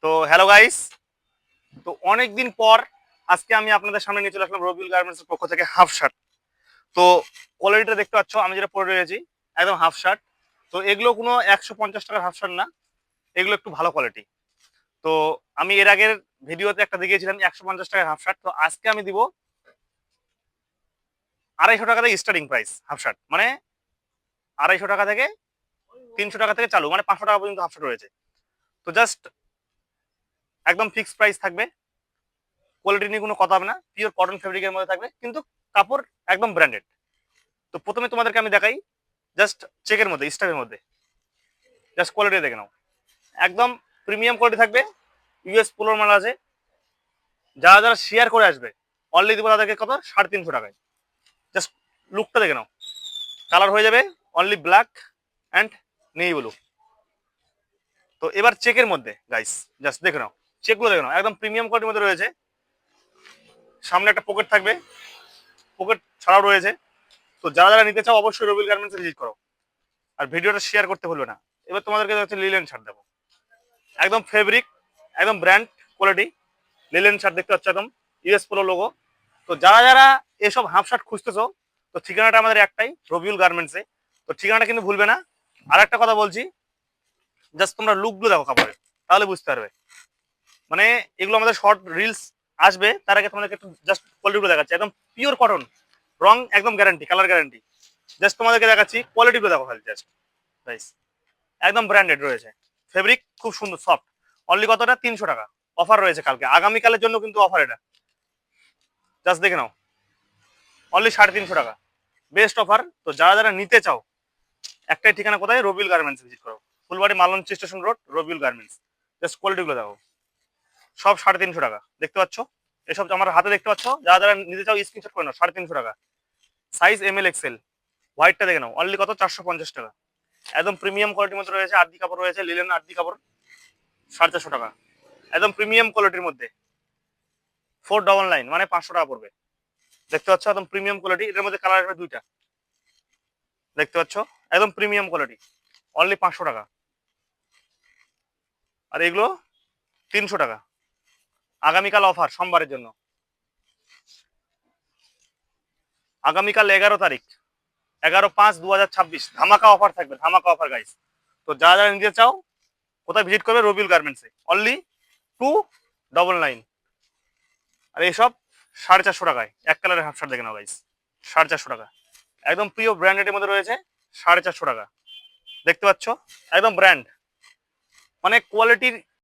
তো hello guys, তো অনেকদিন পর আজকে আমি আপনাদের সামনে নিয়ে চলে আসলাম রবিউল গার্মেন্টসের পক্ষ থেকে হাফ শার্ট। তো কোয়ালিটিটা দেখতে পাচ্ছ, আমি যেটা পরে রয়েছি একদম হাফ শার্ট। তো এগুলো কোনো 150 টাকার হাফ শার্ট না, এগুলো একটু ভালো কোয়ালিটি। তো আমি এর আগের ভিডিওতে একটা দেখিয়েছিলাম 150 টাকার হাফ শার্ট। তো আজকে আমি দিব 250 টাকা থেকে স্টার্টিং প্রাইস হাফ শার্ট, মানে 250 টাকা থেকে 300 টাকা থেকে চালু, মানে 500 টাকা পর্যন্ত হাফ শার্ট রয়েছে। তো জাস্ট একদম ফিক্সড প্রাইস থাকবে, কোয়ালিটি নিয়ে কোনো কথা হবে না, পিওর কটন ফেব্রিকের মধ্যে থাকবে, কিন্তু কাপড় একদম ব্র্যান্ডেড। তো প্রথমে তোমাদেরকে আমি দেখাই জাস্ট চেকের মধ্যে, স্টাফের মধ্যে, জাস্ট কোয়ালিটি দেখে নাও। একদম প্রিমিয়াম কোয়ালিটি থাকবে, ইউএস পোলোর মাল আছে। যারা যারা শেয়ার করে আসবে অনলি দিব তাদেরকে কত, 350 টাকায়। জাস্ট লুকটা দেখে নাও, কালার হয়ে যাবে অনলি ব্ল্যাক অ্যান্ড নেই ব্লু। তো এবার চেকের মধ্যে গাইস, জাস্ট দেখে নাও, চেকগুলো দেখে নাও, একদম প্রিমিয়াম কোয়ালিটির মধ্যে রয়েছে। সামনে একটা পকেট থাকবে, পকেট ছাড়াও রয়েছে। তো যারা যারা নিতে চাও অবশ্যই রবিল গার্মেন্টস ভিজিট করো, আর ভিডিওটা শেয়ার করতে ভুলবে না। এবার তোমাদেরকে হচ্ছে লিলেন শার্ট দেবো, একদম ফেব্রিক, একদম ব্র্যান্ড কোয়ালিটি লিলেন শার্ট দেখতে পাচ্ছ, একদম ইউএস পোলো লোগো। তো যারা যারা এসব হাফ শার্ট খুঁজতেছো, তো ঠিকানাটা আমাদের একটাই, রবিউল গার্মেন্টসে। তো ঠিকানাটা কিন্তু ভুলবে না। আর একটা কথা বলছি, জাস্ট তোমরা লুকগুলো দেখো কাপড়ের, তাহলে বুঝতে পারবে। মানে এগুলো আমাদের শর্ট রিলস আসবে, তার আগে তোমাদেরকে একটু জাস্ট কোয়ালিটিগুলো দেখাচ্ছি। একদম পিওর কটন, রং একদম গ্যারান্টি, কালার গ্যারান্টি। জাস্ট তোমাদেরকে দেখাচ্ছি, কোয়ালিটিগুলো দেখো খালি জাস্ট। প্রাইস একদম ব্র্যান্ডেড রয়েছে, ফেব্রিক খুব সুন্দর সফট। অনলি কতটা, 300 টাকা। অফার রয়েছে কালকে, আগামীকালের জন্য কিন্তু অফার এটা। জাস্ট দেখে নাও, অনলি 350 টাকা, বেস্ট অফার। তো যারা যারা নিতে চাও, একটাই ঠিকানা, কোথায়, রবিউল গার্মেন্টস ভিজিট করো, Phulbari Malancha station road, Rabiul garments. Just কোয়ালিটিগুলো দেখো, সব 350 টাকা দেখতে পাচ্ছ। এসব আমার হাতে দেখতে পাচ্ছ, যারা যারা নিতে চাও স্ক্রিনশট করে নাও, 350 টাকা। সাইজ ML XL, হোয়াইটটা দেখে নাও, অনলি কত, 450 টাকা। একদম প্রিমিয়াম কোয়ালিটির মধ্যে রয়েছে, আদি কাপড় রয়েছে, লিলেন আদি কাপড়, 450 টাকা। একদম প্রিমিয়াম কোয়ালিটির মধ্যে 499, মানে 500 টাকা পড়বে। দেখতে পাচ্ছ, একদম প্রিমিয়াম কোয়ালিটি, এটার মধ্যে কালার আসবে দুইটা, দেখতে পাচ্ছ, একদম প্রিমিয়াম কোয়ালিটি, অনলি 500 টাকা। আর এগুলো 300 টাকা। আগামীকাল অফার, সোমবারের জন্য, আগামীকাল 11 তারিখ, 11/5/2026 ধামাকা অফার থাকবে, ধামাকা অফার গাইস। তো যারা যারা নিতে চাও, কোথায় ভিজিট করবে, রবিউল গার্মেন্টসে, অনলি 299। আর এইসব 450 টাকায়, এক কালারের হাফ শার্ট দেখে নাও গাইস, 450 টাকা। একদম প্রিয় ব্র্যান্ডের মধ্যে রয়েছে, 450 টাকা। দেখতে পাচ্ছ, একদম ব্র্যান্ড, মানে কোয়ালিটির